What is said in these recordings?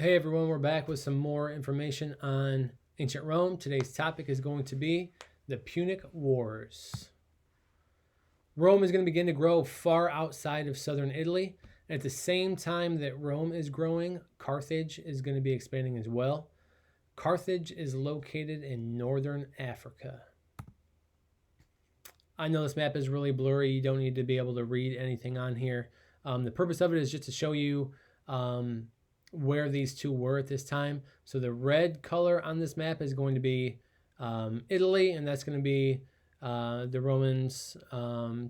Hey everyone, we're back with some more information on ancient Rome. Today's topic is going to be the Punic Wars. Rome is going to begin to grow far outside of southern Italy. And at the same time that Rome is growing, Carthage is going to be expanding as well. Carthage is located in northern Africa. I know this map is really blurry. You don't need to be able to read anything on here. The purpose of it is just to show you where these two were at this time. So the red color on this map is going to be Italy, and that's going to be the Romans'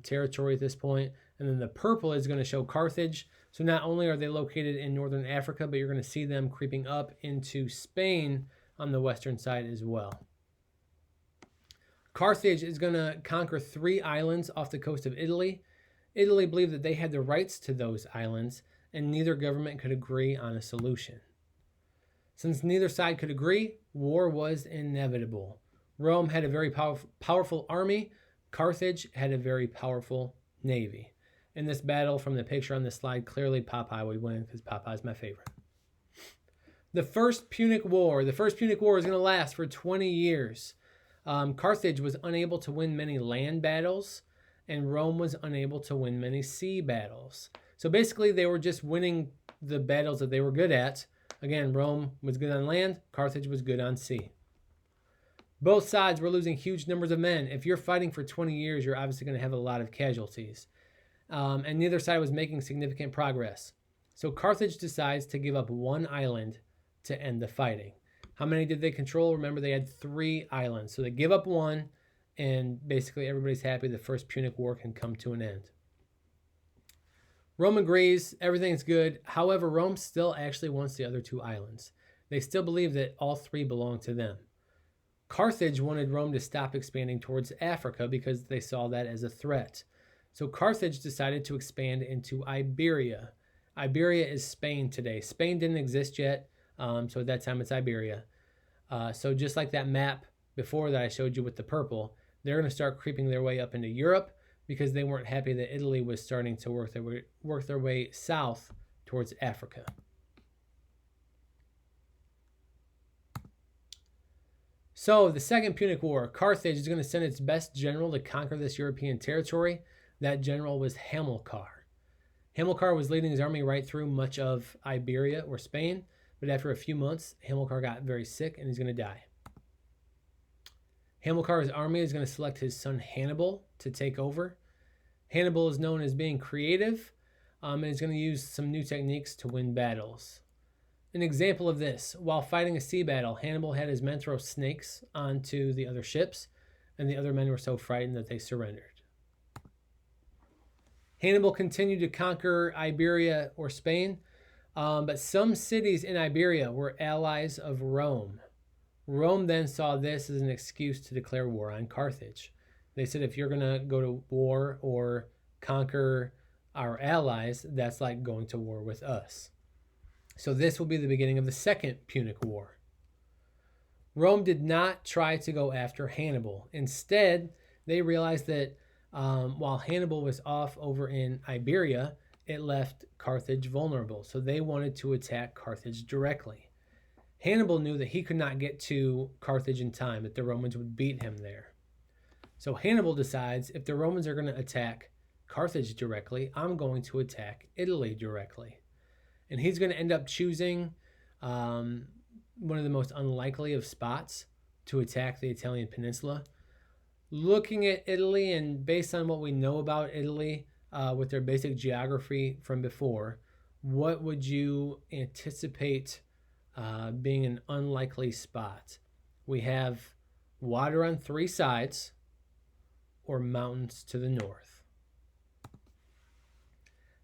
territory at this point. And then the purple is going to show Carthage. So not only are they located in northern Africa, but you're going to see them creeping up into Spain on the western side as well. Carthage is going to conquer 3 islands off the coast of Italy. Italy believed that they had the rights to those islands, and neither government could agree on a solution. Since neither side could agree, war was inevitable. Rome had a very powerful army. Carthage had a very powerful navy. In this battle, from the picture on this slide, clearly Popeye would win because Popeye's my favorite. The First Punic War is going to last for 20 years. Carthage was unable to win many land battles, and Rome was unable to win many sea battles. So basically, they were just winning the battles that they were good at. Again, Rome was good on land, Carthage was good on sea. Both sides were losing huge numbers of men. If you're fighting for 20 years, you're obviously going to have a lot of casualties. And neither side was making significant progress. So Carthage decides to give up 1 island to end the fighting. How many did they control? Remember, they had 3 islands. So they give up 1, and basically everybody's happy. The First Punic War can come to an end. Rome agrees, everything's good. However, Rome still actually wants the other 2 islands. They still believe that all 3 belong to them. Carthage wanted Rome to stop expanding towards Africa because they saw that as a threat. So Carthage decided to expand into Iberia. Iberia is Spain today. Spain didn't exist yet, so at that time it's Iberia. So just like that map before that I showed you with the purple, they're going to start creeping their way up into Europe because they weren't happy that Italy was starting to work their way south towards Africa. So the Second Punic War, Carthage is going to send its best general to conquer this European territory. That general was Hamilcar. Hamilcar was leading his army right through much of Iberia or Spain, but after a few months, Hamilcar got very sick and he's going to die. Hamilcar's army is going to select his son Hannibal to take over. Hannibal is known as being creative, and he's going to use some new techniques to win battles. An example of this, while fighting a sea battle, Hannibal had his men throw snakes onto the other ships, and the other men were so frightened that they surrendered. Hannibal continued to conquer Iberia or Spain, but some cities in Iberia were allies of Rome. Rome then saw this as an excuse to declare war on Carthage. They said, if you're going to go to war or conquer our allies, that's like going to war with us. So this will be the beginning of the Second Punic War. Rome did not try to go after Hannibal. Instead, they realized that while Hannibal was off over in Iberia, it left Carthage vulnerable. So they wanted to attack Carthage directly. Hannibal knew that he could not get to Carthage in time, that the Romans would beat him there. So Hannibal decides, if the Romans are going to attack Carthage directly, I'm going to attack Italy directly. And he's going to end up choosing one of the most unlikely of spots to attack the Italian peninsula. Looking at Italy, and based on what we know about Italy with their basic geography from before, what would you anticipate being an unlikely spot? We have water on 3 sides or mountains to the north.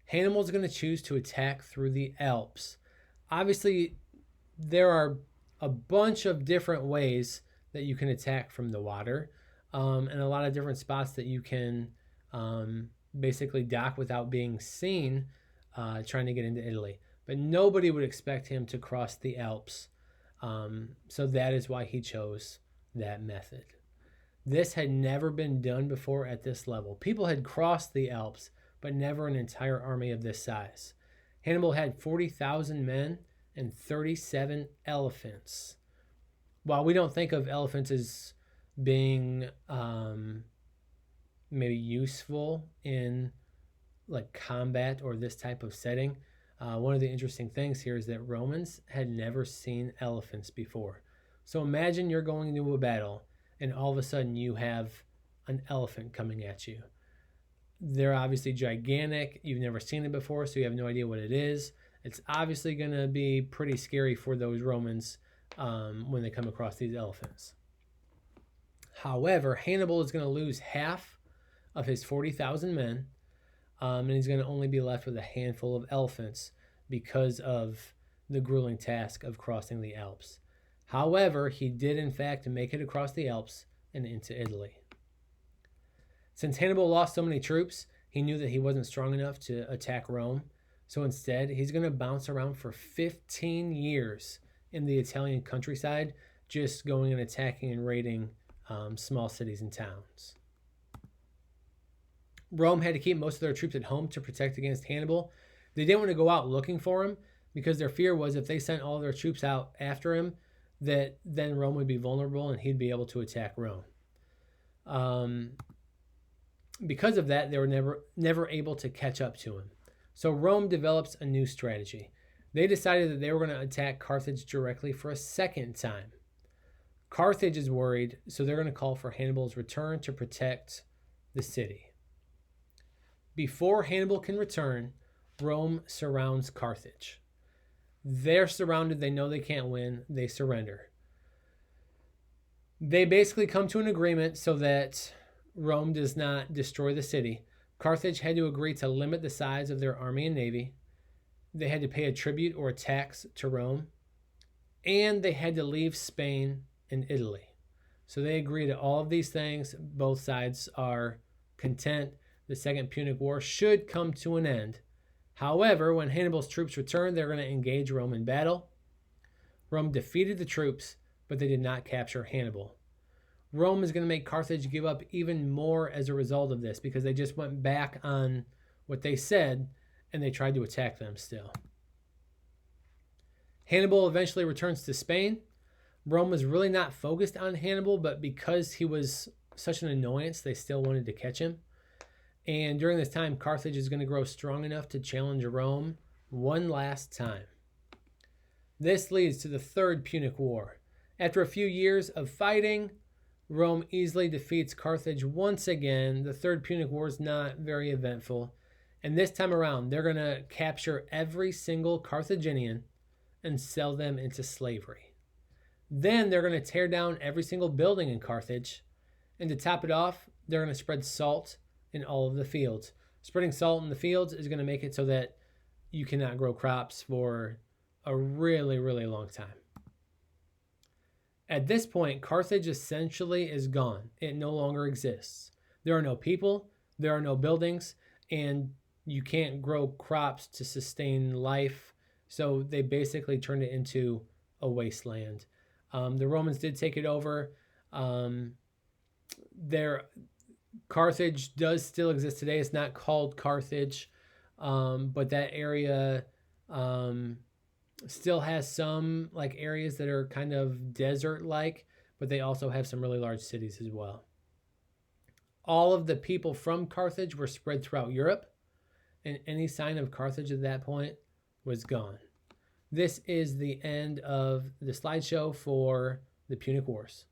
Hannibal's going to choose to attack through the Alps. Obviously, there are a bunch of different ways that you can attack from the water, and a lot of different spots that you can basically dock without being seen trying to get into Italy. But nobody would expect him to cross the Alps, so that is why he chose that method. This had never been done before at this level. People had crossed the Alps, but never an entire army of this size. Hannibal had 40,000 men and 37 elephants. While we don't think of elephants as being maybe useful in like combat or this type of setting, one of the interesting things here is that Romans had never seen elephants before. So imagine you're going into a battle and all of a sudden you have an elephant coming at you. They're obviously gigantic. You've never seen it before, so you have no idea what it is. It's obviously going to be pretty scary for those Romans when they come across these elephants. However, Hannibal is going to lose half of his 40,000 men, and he's going to only be left with a handful of elephants because of the grueling task of crossing the Alps. However, he did in fact make it across the Alps and into Italy. Since Hannibal lost so many troops, he knew that he wasn't strong enough to attack Rome. So instead, he's going to bounce around for 15 years in the Italian countryside, just going and attacking and raiding small cities and towns. Rome had to keep most of their troops at home to protect against Hannibal. They didn't want to go out looking for him because their fear was if they sent all their troops out after him, that then Rome would be vulnerable and he'd be able to attack Rome. Because of that, they were never able to catch up to him. So Rome develops a new strategy. They decided that they were going to attack Carthage directly for a second time. Carthage is worried, so they're going to call for Hannibal's return to protect the city. Before Hannibal can return, Rome surrounds Carthage. They're surrounded. They know they can't win. They surrender. They basically come to an agreement so that Rome does not destroy the city. Carthage had to agree to limit the size of their army and navy. They had to pay a tribute or a tax to Rome. And they had to leave Spain and Italy. So they agree to all of these things. Both sides are content. The Second Punic War should come to an end. However, when Hannibal's troops return, they're going to engage Rome in battle. Rome defeated the troops, but they did not capture Hannibal. Rome is going to make Carthage give up even more as a result of this because they just went back on what they said and they tried to attack them still. Hannibal eventually returns to Spain. Rome was really not focused on Hannibal, but because he was such an annoyance, they still wanted to catch him. And during this time, Carthage is going to grow strong enough to challenge Rome one last time. This leads to the Third Punic War. After a few years of fighting, Rome easily defeats Carthage once again. The Third Punic War is not very eventful. And this time around, they're going to capture every single Carthaginian and sell them into slavery. Then they're going to tear down every single building in Carthage. And to top it off, they're going to spread salt in all of the fields. Spreading salt in the fields is going to make it so that you cannot grow crops for a really, really long time. At this point, Carthage essentially is gone. It no longer exists. There are no people, there are no buildings, and you can't grow crops to sustain life. So they basically turned it into a wasteland. The Romans did take it over. Carthage does still exist today. It's not called Carthage, but that area still has some like areas that are kind of desert-like, but they also have some really large cities as well. All of the people from Carthage were spread throughout Europe, and any sign of Carthage at that point was gone. This is the end of the slideshow for the Punic Wars.